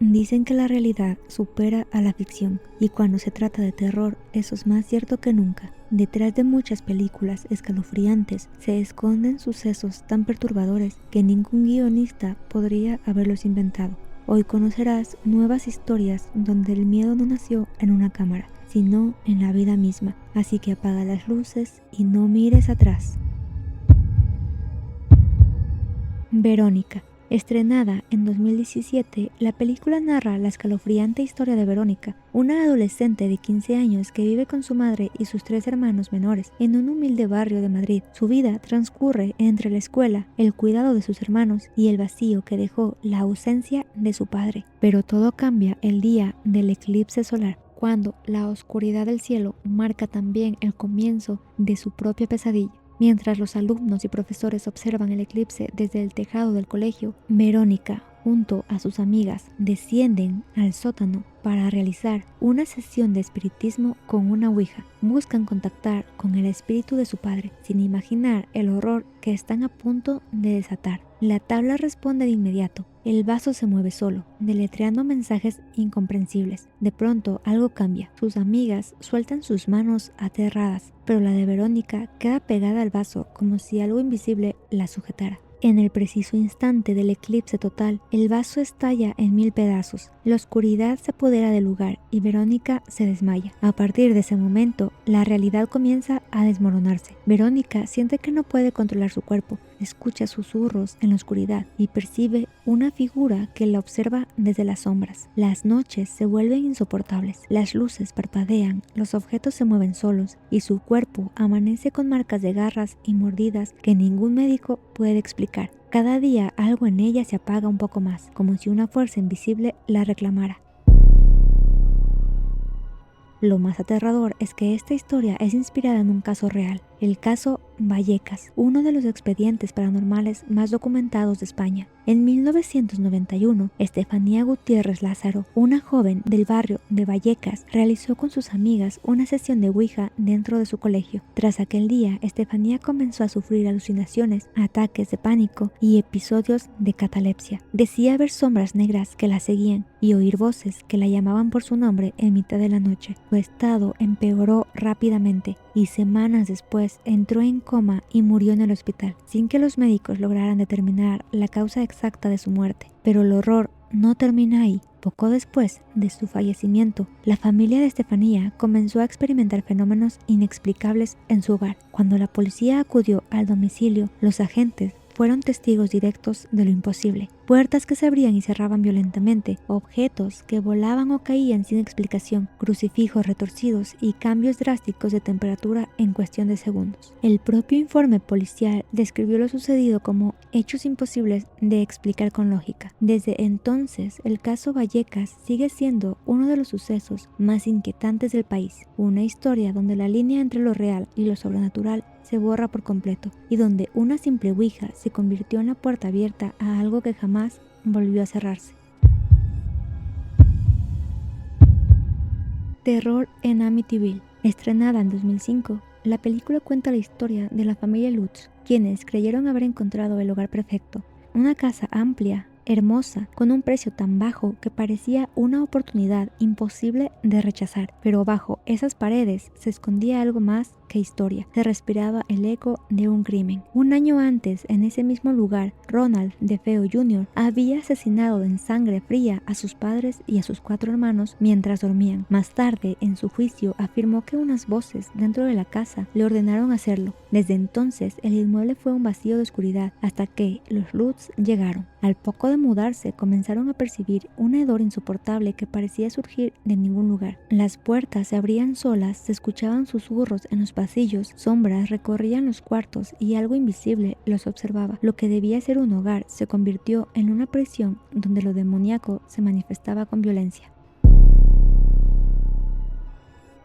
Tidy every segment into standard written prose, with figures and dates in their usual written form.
Dicen que la realidad supera a la ficción, y cuando se trata de terror, eso es más cierto que nunca. Detrás de muchas películas escalofriantes se esconden sucesos tan perturbadores que ningún guionista podría haberlos inventado. Hoy conocerás nuevas historias donde el miedo no nació en una cámara, sino en la vida misma. Así que apaga las luces y no mires atrás. Verónica. Estrenada en 2017, la película narra la escalofriante historia de Verónica, una adolescente de 15 años que vive con su madre y sus 3 hermanos menores en un humilde barrio de Madrid. Su vida transcurre entre la escuela, el cuidado de sus hermanos y el vacío que dejó la ausencia de su padre. Pero todo cambia el día del eclipse solar, cuando la oscuridad del cielo marca también el comienzo de su propia pesadilla. Mientras los alumnos y profesores observan el eclipse desde el tejado del colegio, Verónica, junto a sus amigas, descienden al sótano para realizar una sesión de espiritismo con una ouija. Buscan contactar con el espíritu de su padre, sin imaginar el horror que están a punto de desatar. La tabla responde de inmediato. El vaso se mueve solo, deletreando mensajes incomprensibles. De pronto, algo cambia. Sus amigas sueltan sus manos aterradas, pero la de Verónica queda pegada al vaso como si algo invisible la sujetara. En el preciso instante del eclipse total, el vaso estalla en 1000 pedazos. La oscuridad se apodera del lugar y Verónica se desmaya. A partir de ese momento, la realidad comienza a desmoronarse. Verónica siente que no puede controlar su cuerpo, escucha susurros en la oscuridad y percibe una figura que la observa desde las sombras. Las noches se vuelven insoportables, las luces parpadean, los objetos se mueven solos y su cuerpo amanece con marcas de garras y mordidas que ningún médico puede explicar. Cada día algo en ella se apaga un poco más, como si una fuerza invisible la reclamara. Lo más aterrador es que esta historia es inspirada en un caso real, el caso Vallecas, uno de los expedientes paranormales más documentados de España. En 1991, Estefanía Gutiérrez Lázaro, una joven del barrio de Vallecas, realizó con sus amigas una sesión de ouija dentro de su colegio. Tras aquel día, Estefanía comenzó a sufrir alucinaciones, ataques de pánico y episodios de catalepsia. Decía ver sombras negras que la seguían y oír voces que la llamaban por su nombre en mitad de la noche. Su estado empeoró rápidamente y semanas después entró en coma y murió en el hospital, sin que los médicos lograran determinar la causa exacta de su muerte. Pero el horror no termina ahí. Poco después de su fallecimiento, la familia de Estefanía comenzó a experimentar fenómenos inexplicables en su hogar. Cuando la policía acudió al domicilio, los agentes fueron testigos directos de lo imposible. Puertas que se abrían y cerraban violentamente, objetos que volaban o caían sin explicación, crucifijos retorcidos y cambios drásticos de temperatura en cuestión de segundos. El propio informe policial describió lo sucedido como hechos imposibles de explicar con lógica. Desde entonces, el caso Vallecas sigue siendo uno de los sucesos más inquietantes del país, una historia donde la línea entre lo real y lo sobrenatural se borra por completo y donde una simple ouija se convirtió en la puerta abierta a algo que jamás volvió a cerrarse. Terror en Amityville. Estrenada en 2005, la película cuenta la historia de la familia Lutz, quienes creyeron haber encontrado el hogar perfecto, una casa amplia, hermosa, con un precio tan bajo que parecía una oportunidad imposible de rechazar. Pero bajo esas paredes se escondía algo más que historia. Se respiraba el eco de un crimen. Un año antes, en ese mismo lugar, Ronald DeFeo Jr. había asesinado en sangre fría a sus padres y a sus 4 hermanos mientras dormían. Más tarde, en su juicio, afirmó que unas voces dentro de la casa le ordenaron hacerlo. Desde entonces, el inmueble fue un vacío de oscuridad hasta que los Lutz llegaron. Al poco de mudarse, comenzaron a percibir un hedor insoportable que parecía surgir de ningún lugar. Las puertas se abrían solas, se escuchaban susurros en los pasillos, sombras recorrían los cuartos y algo invisible los observaba. Lo que debía ser un hogar se convirtió en una prisión donde lo demoníaco se manifestaba con violencia.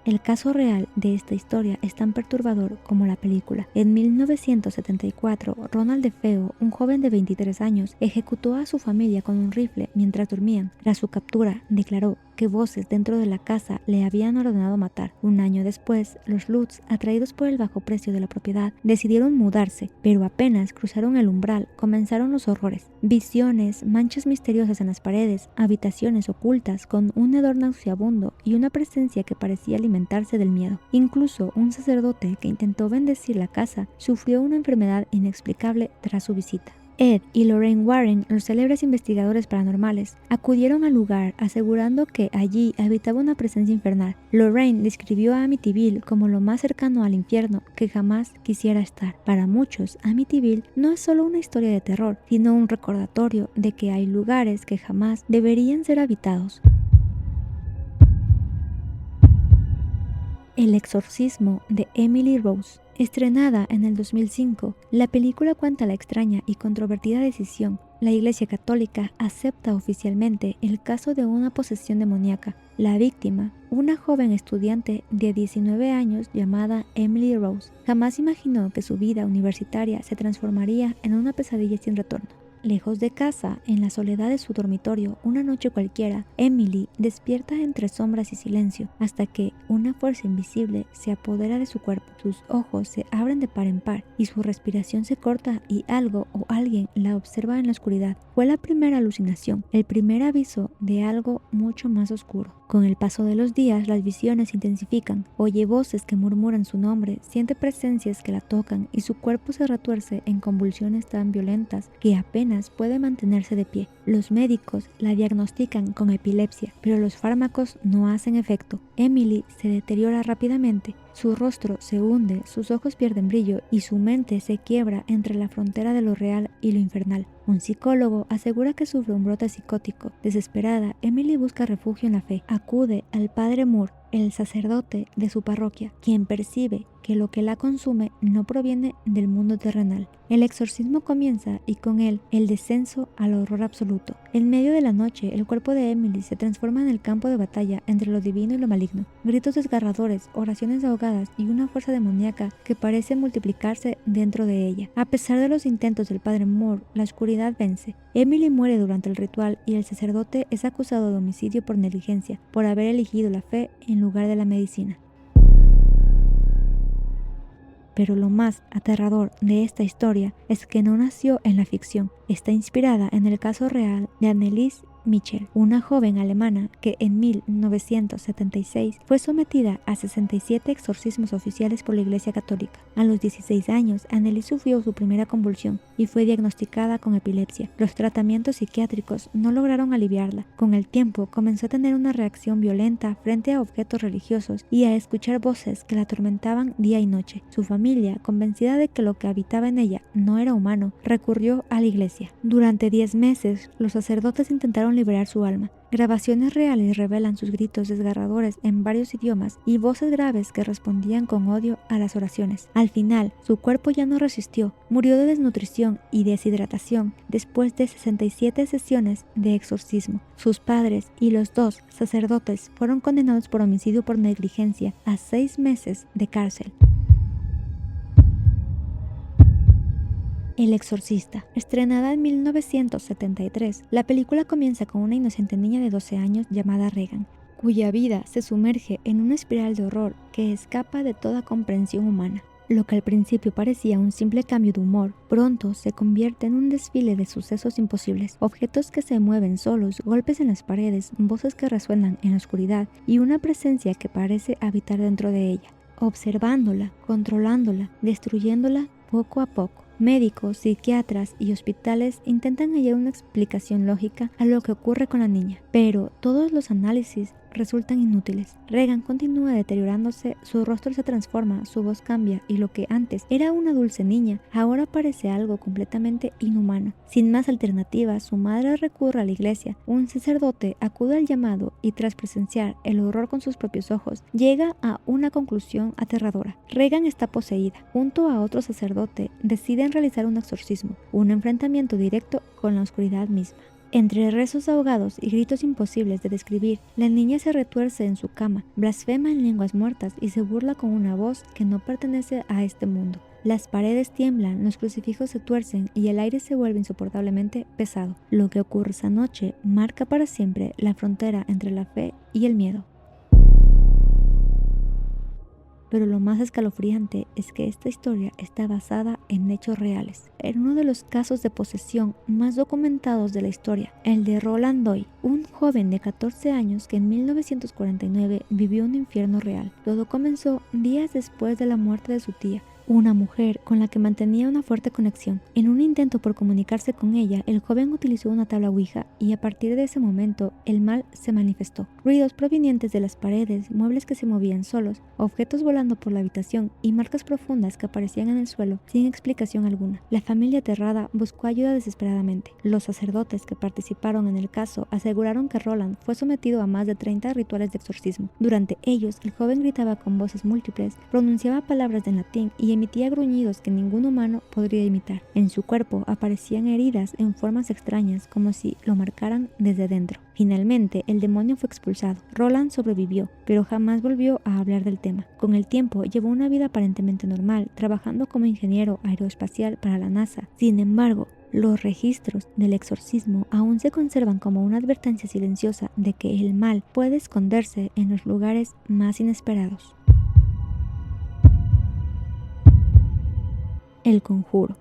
El caso real de esta historia es tan perturbador como la película. En 1974, Ronald DeFeo, un joven de 23 años, ejecutó a su familia con un rifle mientras dormían. Tras su captura, declaró que voces dentro de la casa le habían ordenado matar. Un año después, los Lutz, atraídos por el bajo precio de la propiedad, decidieron mudarse, pero apenas cruzaron el umbral, comenzaron los horrores. Visiones, manchas misteriosas en las paredes, habitaciones ocultas con un hedor nauseabundo y una presencia que parecía alimentarse del miedo. Incluso un sacerdote que intentó bendecir la casa sufrió una enfermedad inexplicable tras su visita. Ed y Lorraine Warren, los célebres investigadores paranormales, acudieron al lugar asegurando que allí habitaba una presencia infernal. Lorraine describió a Amityville como lo más cercano al infierno que jamás quisiera estar. Para muchos, Amityville no es solo una historia de terror, sino un recordatorio de que hay lugares que jamás deberían ser habitados. El exorcismo de Emily Rose. Estrenada en el 2005, la película cuenta la extraña y controvertida decisión. La Iglesia Católica acepta oficialmente el caso de una posesión demoníaca. La víctima, una joven estudiante de 19 años llamada Emily Rose, jamás imaginó que su vida universitaria se transformaría en una pesadilla sin retorno. Lejos de casa, en la soledad de su dormitorio, una noche cualquiera, Emily despierta entre sombras y silencio, hasta que una fuerza invisible se apodera de su cuerpo. Sus ojos se abren de par en par y su respiración se corta y algo o alguien la observa en la oscuridad. Fue la primera alucinación, el primer aviso de algo mucho más oscuro. Con el paso de los días, las visiones se intensifican. Oye voces que murmuran su nombre, siente presencias que la tocan y su cuerpo se retuerce en convulsiones tan violentas que apenas puede mantenerse de pie. Los médicos la diagnostican con epilepsia, pero los fármacos no hacen efecto. Emily se deteriora rápidamente. Su rostro se hunde, sus ojos pierden brillo y su mente se quiebra entre la frontera de lo real y lo infernal. Un psicólogo asegura que sufre un brote psicótico. Desesperada, Emily busca refugio en la fe. Acude al padre Moore, el sacerdote de su parroquia, quien percibe que lo que la consume no proviene del mundo terrenal. El exorcismo comienza y con él el descenso al horror absoluto. En medio de la noche, el cuerpo de Emily se transforma en el campo de batalla entre lo divino y lo maligno. Gritos desgarradores, oraciones ahogadas y una fuerza demoníaca que parece multiplicarse dentro de ella. A pesar de los intentos del padre Moore, la oscuridad vence. Emily muere durante el ritual y el sacerdote es acusado de homicidio por negligencia, por haber elegido la fe en lugar de la medicina. Pero lo más aterrador de esta historia es que no nació en la ficción. Está inspirada en el caso real de Anneliese Michel, una joven alemana que en 1976 fue sometida a 67 exorcismos oficiales por la Iglesia Católica. A los 16 años, Anneliese sufrió su primera convulsión y fue diagnosticada con epilepsia. Los tratamientos psiquiátricos no lograron aliviarla. Con el tiempo, comenzó a tener una reacción violenta frente a objetos religiosos y a escuchar voces que la atormentaban día y noche. Su familia, convencida de que lo que habitaba en ella no era humano, recurrió a la iglesia. Durante 10 meses, los sacerdotes intentaron liberar su alma. Grabaciones reales revelan sus gritos desgarradores en varios idiomas y voces graves que respondían con odio a las oraciones. Al final, su cuerpo ya no resistió, murió de desnutrición y deshidratación después de 67 sesiones de exorcismo. Sus padres y los 2 sacerdotes fueron condenados por homicidio por negligencia a 6 meses de cárcel. El exorcista. Estrenada en 1973, la película comienza con una inocente niña de 12 años llamada Regan, cuya vida se sumerge en una espiral de horror que escapa de toda comprensión humana. Lo que al principio parecía un simple cambio de humor, pronto se convierte en un desfile de sucesos imposibles. Objetos que se mueven solos, golpes en las paredes, voces que resuenan en la oscuridad y una presencia que parece habitar dentro de ella, observándola, controlándola, destruyéndola poco a poco. Médicos, psiquiatras y hospitales intentan hallar una explicación lógica a lo que ocurre con la niña, pero todos los análisis resultan inútiles. Regan continúa deteriorándose, su rostro se transforma, su voz cambia y lo que antes era una dulce niña, ahora parece algo completamente inhumano. Sin más alternativas, su madre recurre a la iglesia. Un sacerdote acude al llamado y tras presenciar el horror con sus propios ojos, llega a una conclusión aterradora. Regan está poseída. Junto a otro sacerdote, deciden realizar un exorcismo, un enfrentamiento directo con la oscuridad misma. Entre rezos ahogados y gritos imposibles de describir, la niña se retuerce en su cama, blasfema en lenguas muertas y se burla con una voz que no pertenece a este mundo. Las paredes tiemblan, los crucifijos se tuercen y el aire se vuelve insoportablemente pesado. Lo que ocurre esa noche marca para siempre la frontera entre la fe y el miedo. Pero lo más escalofriante es que esta historia está basada en hechos reales. En uno de los casos de posesión más documentados de la historia, el de Roland Doyle, un joven de 14 años que en 1949 vivió un infierno real. Todo comenzó días después de la muerte de su tía, una mujer con la que mantenía una fuerte conexión. En un intento por comunicarse con ella, el joven utilizó una tabla Ouija y a partir de ese momento el mal se manifestó. Ruidos provenientes de las paredes, muebles que se movían solos, objetos volando por la habitación y marcas profundas que aparecían en el suelo sin explicación alguna. La familia aterrada buscó ayuda desesperadamente. Los sacerdotes que participaron en el caso aseguraron que Roland fue sometido a más de 30 rituales de exorcismo. Durante ellos, el joven gritaba con voces múltiples, pronunciaba palabras en latín y emitía gruñidos que ningún humano podría imitar. En su cuerpo aparecían heridas en formas extrañas, como si lo marcaran desde dentro. Finalmente, el demonio fue expulsado. Roland sobrevivió, pero jamás volvió a hablar del tema. Con el tiempo, llevó una vida aparentemente normal, trabajando como ingeniero aeroespacial para la NASA. Sin embargo, los registros del exorcismo aún se conservan como una advertencia silenciosa de que el mal puede esconderse en los lugares más inesperados. El Conjuro.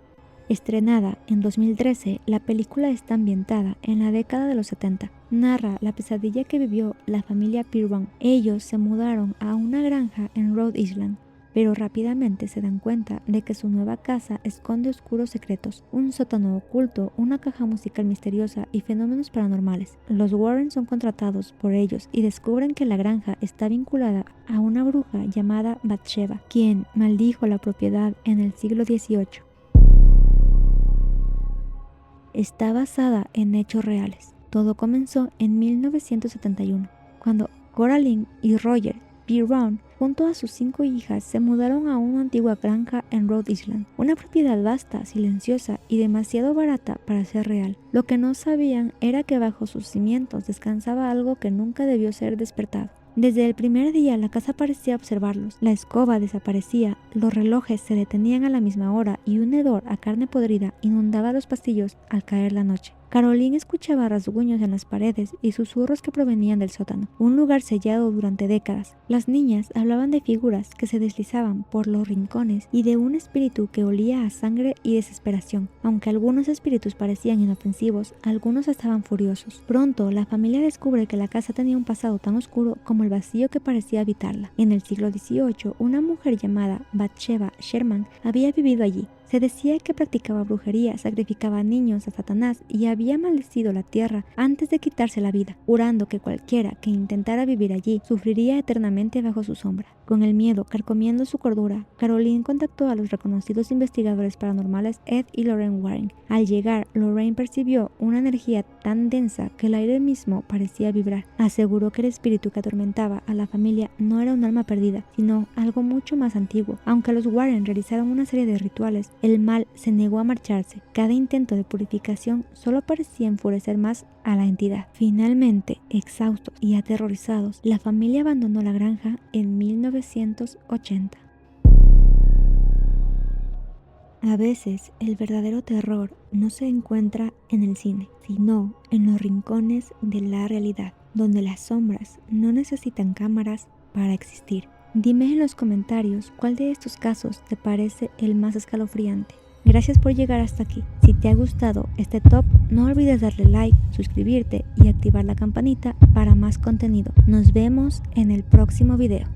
Estrenada en 2013, la película está ambientada en la década de los 70. Narra la pesadilla que vivió la familia Pirron. Ellos se mudaron a una granja en Rhode Island, pero rápidamente se dan cuenta de que su nueva casa esconde oscuros secretos, un sótano oculto, una caja musical misteriosa y fenómenos paranormales. Los Warren son contratados por ellos y descubren que la granja está vinculada a una bruja llamada Bathsheba, quien maldijo la propiedad en el siglo XVIII. Está basada en hechos reales. Todo comenzó en 1971, cuando Coraline y Roger Pirron, junto a sus 5 hijas, se mudaron a una antigua granja en Rhode Island, una propiedad vasta, silenciosa y demasiado barata para ser real. Lo que no sabían era que bajo sus cimientos descansaba algo que nunca debió ser despertado. Desde el primer día la casa parecía observarlos. La escoba desaparecía, los relojes se detenían a la misma hora y un hedor a carne podrida inundaba los pasillos al caer la noche. Caroline escuchaba rasguños en las paredes y susurros que provenían del sótano, un lugar sellado durante décadas. Las niñas hablaban de figuras que se deslizaban por los rincones y de un espíritu que olía a sangre y desesperación. Aunque algunos espíritus parecían inofensivos, algunos estaban furiosos. Pronto, la familia descubre que la casa tenía un pasado tan oscuro como el vacío que parecía habitarla. En el siglo XVIII, una mujer llamada Bathsheba Sherman había vivido allí. Se decía que practicaba brujería, sacrificaba niños a Satanás y había maldecido la tierra antes de quitarse la vida, jurando que cualquiera que intentara vivir allí sufriría eternamente bajo su sombra. Con el miedo carcomiendo su cordura, Caroline contactó a los reconocidos investigadores paranormales Ed y Lorraine Warren. Al llegar, Lorraine percibió una energía tan densa que el aire mismo parecía vibrar. Aseguró que el espíritu que atormentaba a la familia no era un alma perdida, sino algo mucho más antiguo. Aunque los Warren realizaron una serie de rituales, el mal se negó a marcharse. Cada intento de purificación solo parecía enfurecer más a la entidad. Finalmente, exhaustos y aterrorizados, la familia abandonó la granja en 1980. A veces, el verdadero terror no se encuentra en el cine, sino en los rincones de la realidad, donde las sombras no necesitan cámaras para existir. Dime en los comentarios cuál de estos casos te parece el más escalofriante. Gracias por llegar hasta aquí. Si te ha gustado este top, no olvides darle like, suscribirte y activar la campanita para más contenido. Nos vemos en el próximo video.